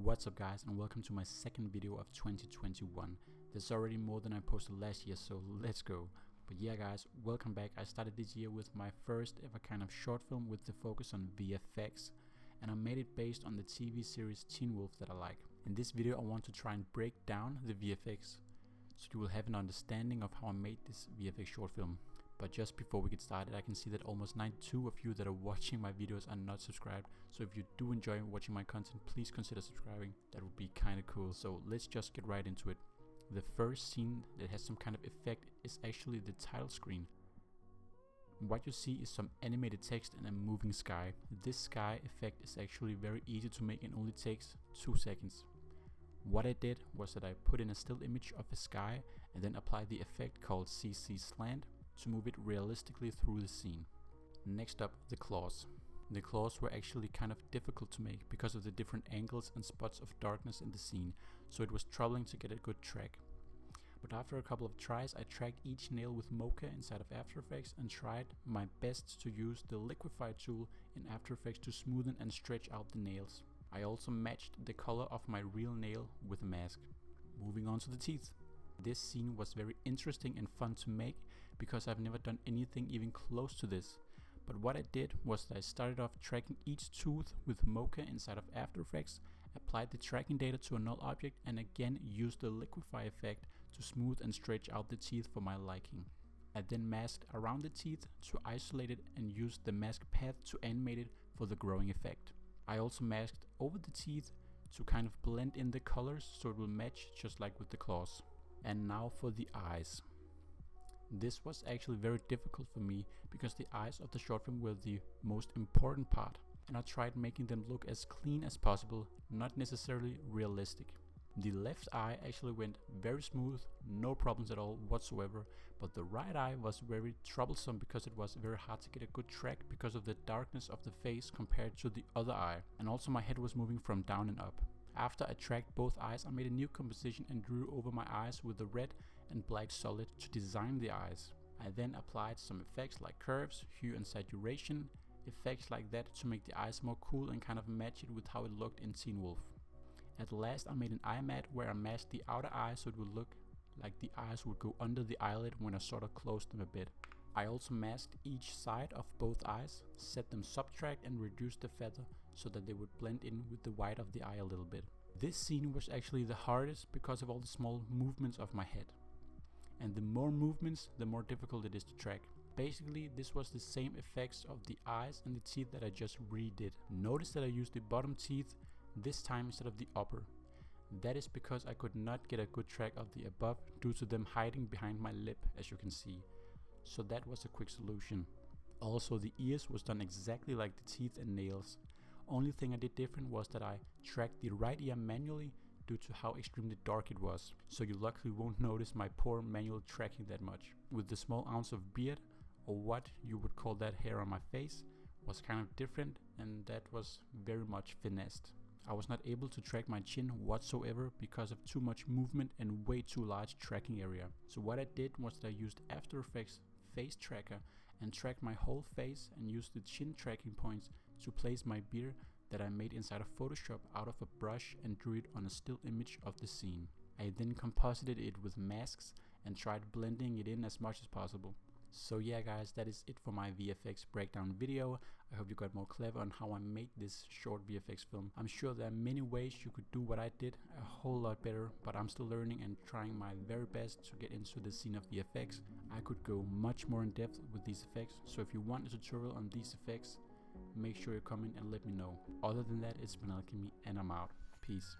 What's up guys, and welcome to my second video of 2021. There's already more than I posted last year, so let's go. But yeah guys, welcome back. I started this year with my first ever kind of short film with the focus on VFX, and I made it based on the TV series Teen Wolf that I like. In this video I want to try and break down the VFX so you will have an understanding of how I made this VFX short film. But just before we get started, I can see that almost 92 of you that are watching my videos are not subscribed. So if you do enjoy watching my content, please consider subscribing. That would be kind of cool. So let's just get right into it. The first scene that has some kind of effect is actually the title screen. What you see is some animated text and a moving sky. This sky effect is actually very easy to make and only takes 2 seconds. What I did was that I put in a still image of a sky and then applied the effect called CC slant to move it realistically through the scene. Next up, the claws. The claws were actually kind of difficult to make because of the different angles and spots of darkness in the scene, so it was troubling to get a good track. But after a couple of tries, I tracked each nail with Mocha inside of After Effects and tried my best to use the liquify tool in After Effects to smoothen and stretch out the nails. I also matched the color of my real nail with a mask. Moving on to the teeth. This scene was very interesting and fun to make because I've never done anything even close to this. But what I did was that I started off tracking each tooth with Mocha inside of After Effects, applied the tracking data to a null object, and again used the liquify effect to smooth and stretch out the teeth for my liking. I then masked around the teeth to isolate it and used the mask path to animate it for the growing effect. I also masked over the teeth to kind of blend in the colors so it will match just like with the claws. And now for the eyes. This was actually very difficult for me because the eyes of the short film were the most important part, and I tried making them look as clean as possible, not necessarily realistic. The left eye actually went very smooth, no problems at all whatsoever, but the right eye was very troublesome because it was very hard to get a good track because of the darkness of the face compared to the other eye, and also my head was moving from down and up. After I tracked both eyes, I made a new composition and drew over my eyes with the red and black solid to design the eyes. I then applied some effects like curves, hue and saturation, effects like that to make the eyes more cool and kind of match it with how it looked in Teen Wolf. At last I made an eye mat where I masked the outer eye so it would look like the eyes would go under the eyelid when I sort of closed them a bit. I also masked each side of both eyes, set them subtract and reduced the feather so that they would blend in with the white of the eye a little bit. This scene was actually the hardest because of all the small movements of my head. And the more movements, the more difficult it is to track. Basically, this was the same effects of the eyes and the teeth that I just redid. Notice that I used the bottom teeth this time instead of the upper. That is because I could not get a good track of the above due to them hiding behind my lip, as you can see. So that was a quick solution. Also, the ears was done exactly like the teeth and nails. Only thing I did different was that I tracked the right ear manually due to how extremely dark it was. So you luckily won't notice my poor manual tracking that much. With the small ounce of beard, or what you would call that hair on my face, was kind of different, and that was very much finessed. I was not able to track my chin whatsoever because of too much movement and way too large tracking area. So what I did was that I used After Effects face tracker and tracked my whole face and used the chin tracking points to place my beard that I made inside of Photoshop out of a brush and drew it on a still image of the scene. I then composited it with masks and tried blending it in as much as possible. So yeah guys, that is it for my VFX breakdown video. I hope you got more clever on how I made this short VFX film. I'm sure there are many ways you could do what I did a whole lot better, but I'm still learning and trying my very best to get into the scene of VFX. I could go much more in depth with these effects, so if you want a tutorial on these effects, make sure you comment and let me know. Other than that, it's been Alchemy and I'm out. Peace.